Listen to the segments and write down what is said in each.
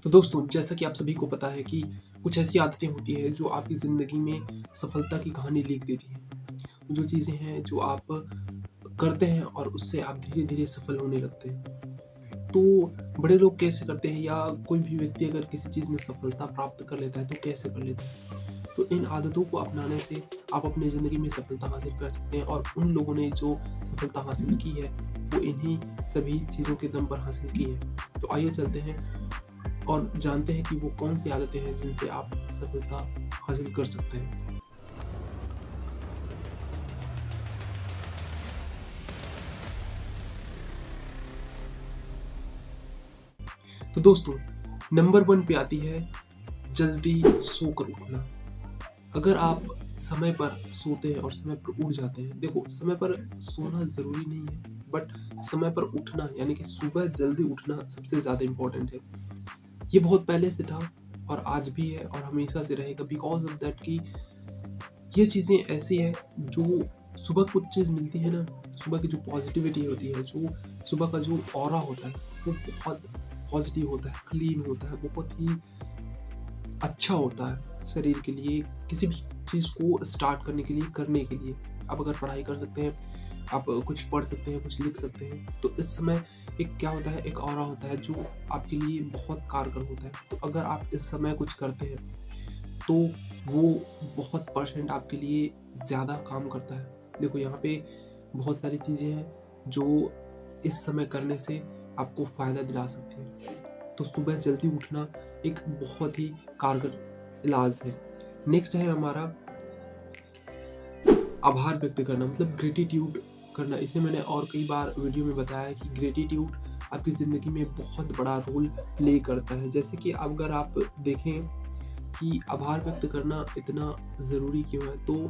तो दोस्तों, जैसा कि आप सभी को पता है कि कुछ ऐसी आदतें होती हैं जो आपकी ज़िंदगी में सफलता की कहानी लिख देती हैं। जो चीज़ें हैं जो आप करते हैं और उससे आप धीरे-धीरे सफल होने लगते हैं। तो बड़े लोग कैसे करते हैं या कोई भी व्यक्ति अगर किसी चीज़ में सफलता प्राप्त कर लेता है तो कैसे कर लेता है? तो इन आदतों को अपनाने से आप अपनी ज़िंदगी में सफलता हासिल कर सकते हैं और उन लोगों ने जो सफलता हासिल की है, वो इन्हीं सभी चीज़ों के दम पर हासिल की है। तो आइए चलते हैं और जानते हैं कि वो कौन-सी आदतें हैं जिनसे आप सफलता हासिल कर सकते हैं। तो दोस्तों, नंबर 1 पे आती है जल्दी सोकर उठना। अगर आप समय पर सोते हैं और समय पर उठ जाते हैं, देखो समय पर सोना ज़रूरी नहीं है, बट समय पर उठना यानी कि सुबह जल्दी उठना सबसे ज़्यादा इम्पोर्टेंट है। ये बहुत पहले से था और आज भी है और हमेशा से रहेगा बिकॉज़ ऑफ दैट कि ये चीज़ें ऐसी हैं जो सुबह कुछ चीज़ मिलती है ना, सुबह की जो पॉज़िटिविटी होती है, जो सुबह का जो ऑरा होता है, वो बहुत पॉज़िटिव होता है, क्लीन होता है, बहुत ही अच्छा होता है शरीर के लिए, किसी भी चीज़ को स्टार्ट करने के लिए, करने के लिए। आप अगर पढ़ाई कर सकते हैं, आप कुछ पढ़ सकते हैं, कुछ लिख सकते हैं, तो इस समय एक क्या होता है, एक ऑरा होता है जो आपके लिए बहुत कारगर होता है। तो अगर आप इस समय कुछ करते हैं, तो वो बहुत परसेंट आपके लिए ज़्यादा काम करता है। देखो यहाँ पे बहुत सारी चीज़ें हैं जो इस समय करने से आपको फ़ायदा दिला सकती हैं। तो सुबह जल्दी उठना एक बहुत ही कारगर इलाज है। नेक्स्ट है हमारा आभार व्यक्त करना, मतलब ग्रेटिट्यूड करना। इसे मैंने और कई बार वीडियो में बताया है कि ग्रेटिट्यूड आपकी ज़िंदगी में बहुत बड़ा रोल प्ले करता है। जैसे कि अगर आप देखें कि आभार व्यक्त करना इतना ज़रूरी क्यों है, तो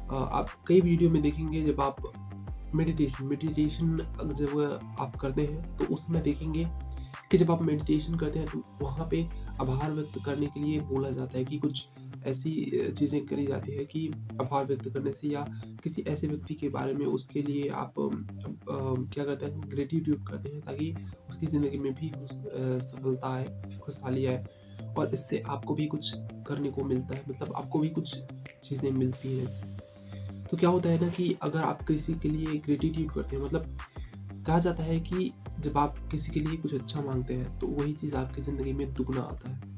आप कई वीडियो में देखेंगे जब आप मेडिटेशन जब आप करते हैं तो उसमें देखेंगे कि जब आप मेडिटेशन करते हैं तो वहाँ पे आभार व्यक्त करने के लिए बोला जाता है कि कुछ ऐसी चीज़ें करी जाती है कि आभार व्यक्त करने से या किसी ऐसे व्यक्ति के बारे में उसके लिए आप क्या करते हैं, ग्रेटिट्यूड करते हैं ताकि उसकी ज़िंदगी में भी सफलता आए, खुशहाली आए और इससे आपको भी कुछ करने को मिलता है, मतलब आपको भी कुछ चीज़ें मिलती हैं इससे। तो क्या होता है ना कि अगर आप किसी के लिए ग्रेटिट्यूड करते हैं, मतलब कहा जाता है कि जब आप किसी के लिए कुछ अच्छा मांगते हैं तो वही चीज़ आपकी ज़िंदगी में दुगना आता है।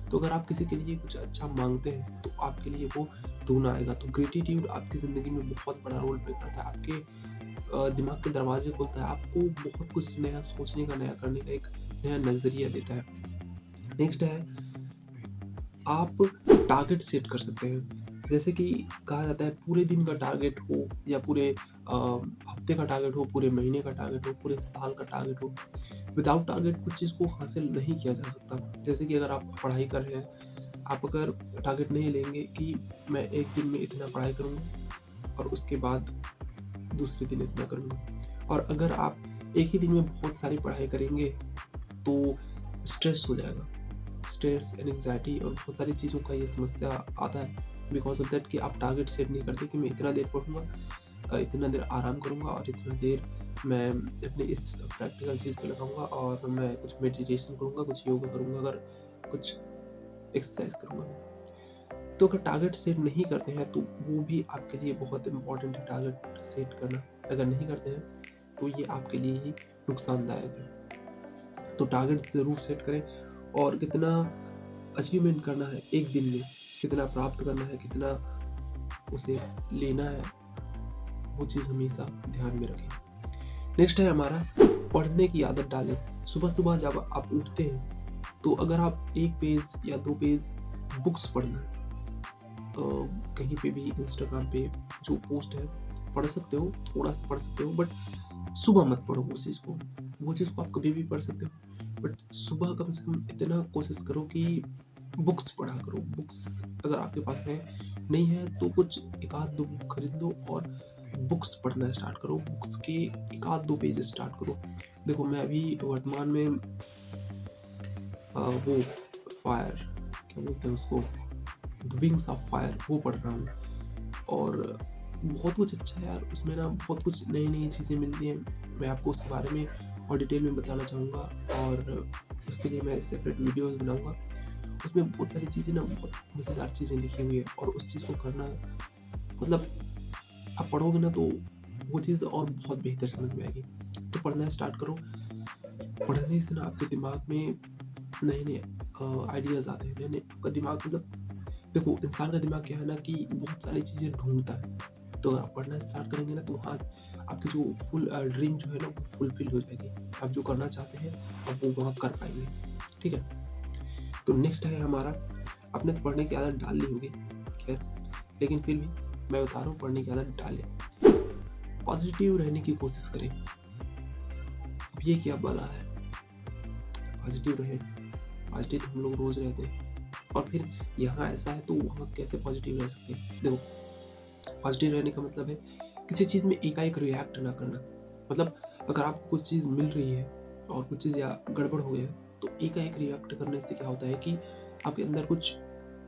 तो अगर आप किसी के लिए कुछ अच्छा मांगते हैं तो आपके लिए वो दुगना आएगा। तो ग्रेटिट्यूड आपकी ज़िंदगी में बहुत बड़ा रोल प्ले करता है, आपके दिमाग के दरवाजे खोलता है, आपको बहुत कुछ नया सोचने का, नया करने का एक नया नज़रिया देता है। नेक्स्ट है आप टारगेट सेट कर सकते हैं। जैसे कि कहा जाता है पूरे दिन का टारगेट हो या पूरे हफ्ते का टारगेट हो, पूरे महीने का टारगेट हो, पूरे साल का टारगेट हो। विदाउट टारगेट कुछ चीज़ को हासिल नहीं किया जा सकता। जैसे कि अगर आप पढ़ाई कर रहे हैं, आप अगर टारगेट नहीं लेंगे कि मैं एक दिन में इतना पढ़ाई करूँगा और उसके बाद दूसरे दिन इतना करूँगा, और अगर आप एक ही दिन में बहुत सारी पढ़ाई करेंगे तो स्ट्रेस हो जाएगा। स्ट्रेस एंड एंग्जायटी और बहुत सारी चीज़ों का ये समस्या आता है बिकॉज ऑफ दैट कि आप टारगेट सेट नहीं करते कि मैं इतना देर पढ़ूंगा, इतना देर आराम करूंगा और इतना देर मैं अपने इस प्रैक्टिकल चीज़ पे लगाऊंगा और मैं कुछ मेडिटेशन करूंगा, कुछ योगा करूंगा, अगर कुछ एक्सरसाइज करूंगा। तो अगर टारगेट सेट नहीं करते हैं तो वो भी आपके लिए बहुत इंपॉर्टेंट है, टारगेट सेट करना। अगर नहीं करते हैं तो ये आपके लिए ही नुकसानदायक है। तो टारगेट ज़रूर सेट करें और कितना अचीवमेंट करना है एक दिन में, कितना प्राप्त करना है, कितना उसे लेना है, वो चीज़ हमेशा ध्यान में रखें। नेक्स्ट है हमारा पढ़ने की आदत डालें। सुबह-सुबह जब आप उठते हैं तो अगर आप 1 पेज या 2 पेज बुक्स पढ़ना है, कहीं पे भी इंस्टाग्राम पे जो पोस्ट है पढ़ सकते हो, थोड़ा-सा पढ़ सकते हो, बट सुबह मत पढ़ो वो चीज़ को। वो चीज़ को आप कभी भी पढ़ सकते हो, बट सुबह कम से कम इतना कोशिश करो कि बुक्स पढ़ा करो। बुक्स अगर आपके पास है, नहीं है तो कुछ 1 आध 2 बुक खरीद लो और बुक्स पढ़ना स्टार्ट करो। बुक्स के 1 आध 2 पेज स्टार्ट करो। देखो मैं अभी वर्तमान में वो फायर क्या बोलते हैं उसको, द विंग्स ऑफ फायर वो पढ़ रहा हूँ और बहुत कुछ अच्छा है यार, उसमें ना बहुत कुछ नई-नई चीज़ें मिलती हैं। मैं आपको उसके बारे में और डिटेल में बताना चाहूँगा और उसके लिए मैं सेपरेट वीडियोज़ बनाऊँगा। उसमें बहुत सारी चीज़ें ना, बहुत मज़ेदार चीज़ें लिखी हुई है और उस चीज़ को करना, मतलब आप पढ़ोगे ना तो वो चीज़ और बहुत बेहतर समझ में आएगी। तो पढ़ना स्टार्ट करो। पढ़ने से ना आपके दिमाग में नए-नए आइडियाज़ आते हैं, नए-नए आपका दिमाग, मतलब देखो इंसान का दिमाग क्या है ना कि बहुत सारी चीज़ें ढूँढता है। तो अगर आप पढ़ना स्टार्ट करेंगे ना तो हाँ, आपकी जो फुल ड्रीम जो है ना वो फुलफ़िल हो जाएगी। आप जो करना चाहते हैं आप वो वहाँ कर पाएँगे। ठीक है? तो नेक्स्ट है हमारा, आपने तो पढ़ने की आदत डाल ली होगी, खैर, लेकिन फिर भी मैं बता रहा हूँ, पढ़ने की आदत डालें। पॉज़िटिव रहने की कोशिश करें। अब ये क्या बला है, पॉज़िटिव रहें। पॉज़िटिव तो हम लोग रोज़ रहते हैं, और फिर यहाँ ऐसा है तो वहाँ कैसे पॉज़िटिव रह सकते हैं? देखो, पॉज़िटिव रहने का मतलब है किसी चीज़ में एकाएक रिएक्ट ना करना। मतलब अगर आपको कुछ चीज़ मिल रही है और कुछ चीज़ या गड़बड़ हो गया है, तो एकाएक रिएक्ट करने से क्या होता है कि आपके अंदर कुछ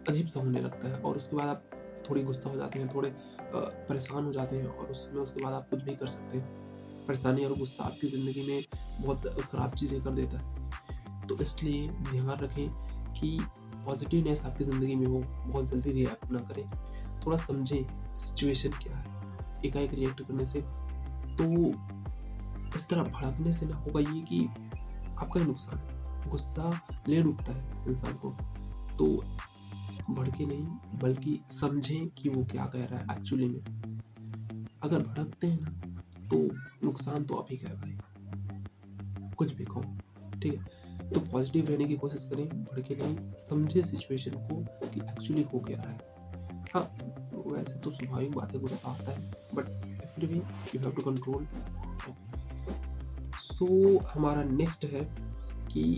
अजीब-सा होने लगता है और उसके बाद आप थोड़ी गुस्सा हो जाते हैं, थोड़े परेशान हो जाते हैं और उसमें उसके बाद आप कुछ भी कर सकते हैं। परेशानी और गुस्सा आपकी ज़िंदगी में बहुत ख़राब चीज़ें कर देता है। तो इसलिए ध्यान रखें कि पॉज़िटिवनेस आपकी ज़िंदगी में हो, बहुत जल्दी रिएक्ट ना करें। थोड़ा समझें सिचुएशन क्या है, एकाएक रिएक्ट करने से तो इस तरह भड़कने से ना होगा ये कि आपका ही नुकसान है। गुस्सा ले डूबता है इंसान को, तो भड़के नहीं बल्कि समझें कि वो क्या कह रहा है एक्चुअली में। अगर भड़कते हैं ना तो नुकसान तो आप ही का है भाई, कुछ भी कहो, ठीक है? तो पॉज़िटिव रहने की कोशिश करें, भड़के नहीं, समझें सिचुएशन को कि एक्चुअली हो क्या रहा है। हाँ, वैसे तो स्वाभाविक बात है, गुस्सा आता है, बट फिर भी यू हैव टू कंट्रोल। सो हमारा नेक्स्ट है कि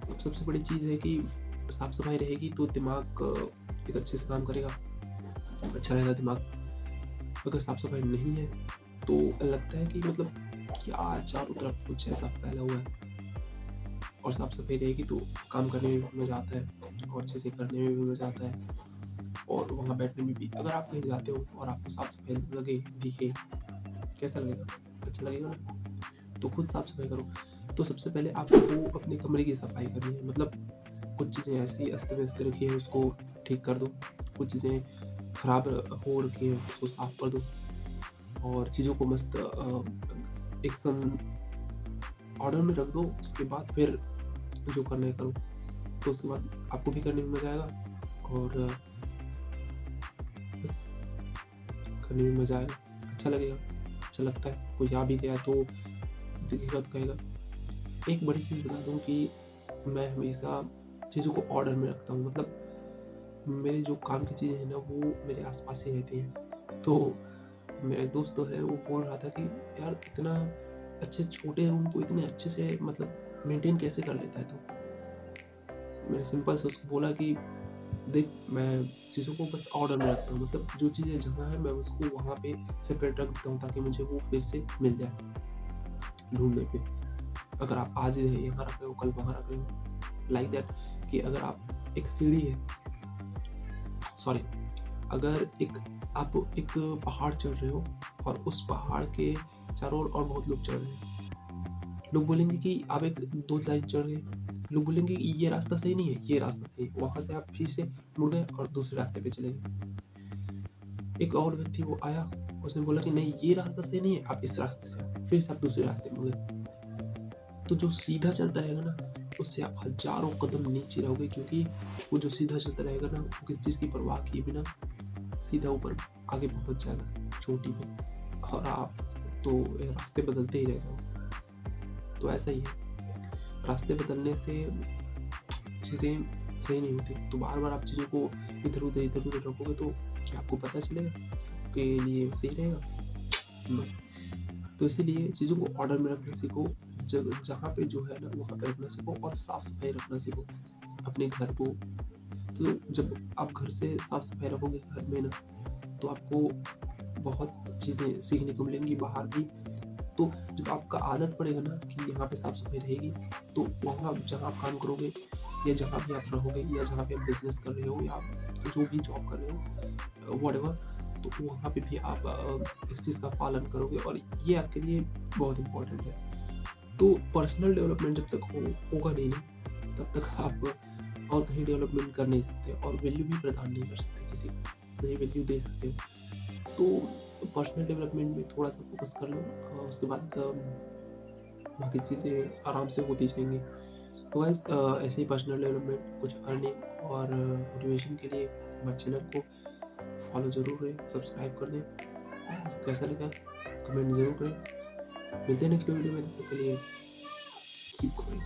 अब सबसे बड़ी चीज़ है कि साफ-सफाई रहेगी तो दिमाग एक अच्छे से काम करेगा, अच्छा रहेगा दिमाग। अगर साफ-सफाई नहीं है तो लगता है कि मतलब क्या चारों तरफ कुछ ऐसा फैला हुआ है, और साफ-सफाई रहेगी तो काम करने में भी मज़ा आता है और चीज़ें करने में भी मज़ा आता है और वहाँ बैठने में भी। अगर आप कहीं जाते हो और आपको साफ-सफाई लगे, दिखे, कैसा लगेगा? अच्छा लगेगा ना? तो खुद साफ-सफाई करो। तो सबसे पहले आपको अपने कमरे की सफाई करनी है, मतलब कुछ चीज़ें ऐसी अस्त-व्यस्त रखी हैं उसको ठीक कर दो, कुछ चीज़ें खराब हो रखी हैं उसको साफ कर दो और चीज़ों को मस्त एकदम ऑर्डर में रख दो। उसके बाद फिर जो करना है करो। तो उसके बाद आपको भी करने में मज़ा आएगा और बस करने में मज़ा आएगा, अच्छा लगेगा, अच्छा लगता है। कोई आ भी गया तो दिखेगा तो कहेगा। एक बड़ी चीज़ बता दूँ कि मैं हमेशा चीज़ों को ऑर्डर में रखता हूँ, मतलब मेरे जो काम की चीज़ें हैं ना वो मेरे आस-पास ही रहती हैं। तो मेरा एक दोस्त तो है, वो बोल रहा था कि यार इतना अच्छे छोटे रूम को इतने अच्छे से मतलब मेंटेन कैसे कर लेता है तू? मैंने सिंपल से उसको बोला कि देख, मैं चीज़ों को बस ऑर्डर में रखता हूँ, मतलब जो चीज़ें जहाँ है मैं उसको वहाँ पे सेपरेट रख देता हूँ ताकि मुझे वो फिर से मिल जाए ढूँढने पे। अगर आप आज यहाँ रख रहे हो, कल वहाँ रख रहे हो, लाइक दैट। कि अगर आप एक सीढ़ी है, सॉरी, अगर आप एक पहाड़ चढ़ रहे हो और उस पहाड़ के चारों ओर और बहुत लोग चढ़ रहे हैं। लोग बोलेंगे कि आप एक 2 लाइन चढ़ गए, लोग बोलेंगे कि ये रास्ता सही नहीं है, ये रास्ता सही है। वहाँ से आप फिर से मुड़ गए और दूसरे रास्ते पे चले गए। एक और व्यक्ति वो आया, उसने बोला कि नहीं ये रास्ता सही नहीं है, आप इस रास्ते से आओ। फिर से आप दूसरे रास्ते में मुड़ गए। तो जो सीधा चलता रहेगा ना, उससे आप हज़ारों कदम नीचे रहोगे, क्योंकि वो जो सीधा चलता रहेगा ना, वो किसी चीज़ की परवाह किए बिना सीधा ऊपर आगे पहुँच जाएगा चोटी पे, और आप तो रास्ते बदलते ही रह जाओगे। तो ऐसा ही है, रास्ते बदलने से चीज़ें सही नहीं होती। तो बार-बार आप चीज़ों को इधर-उधर रखोगे तो क्या आपको पता चलेगा आपके लिए सही रहेगा? नो। तो इसीलिए चीज़ों को ऑर्डर में रखना सीखो, जहाँ पे जो है ना वहाँ पे रखना सीखो और साफ-सफाई रखना सीखो अपने घर को। तो जब आप घर से साफ-सफाई रखोगे घर में ना, तो आपको बहुत चीज़ें सीखने को मिलेंगी बाहर भी। तो जब आपका आदत पड़ेगा ना कि यहाँ पे साफ-सफाई रहेगी, तो वहाँ जहाँ आप काम करोगे या जहाँ भी आप रहोगे या जहाँ पे आप बिज़नेस कर रहे हो या जो भी जॉब कर रहे हो, व्हाटएवर, तो वहाँ पे भी आप इस चीज़ का पालन करोगे और ये आपके लिए बहुत इम्पोर्टेंट है। तो पर्सनल डेवलपमेंट जब तक होगा नहीं ना, तब तक आप और कहीं डेवलपमेंट कर नहीं सकते और वैल्यू भी प्रदान नहीं कर सकते किसी को, नहीं वैल्यू दे सकते हो। तो पर्सनल डेवलपमेंट में थोड़ा-सा फ़ोकस कर लो, उसके बाद बाकी चीज़ें आराम से होती जाएँगी। तो गाइस ऐसे ही पर्सनल डेवलपमेंट, कुछ अर्निंग और मोटिवेशन के लिए हमारे चैनल को फॉलो ज़रूर करें, सब्सक्राइब कर दें और कैसा लगा कमेंट ज़रूर करें। मिलते हैं नेक्स्ट वीडियो में, तब तक के लिए कीप गोइंग।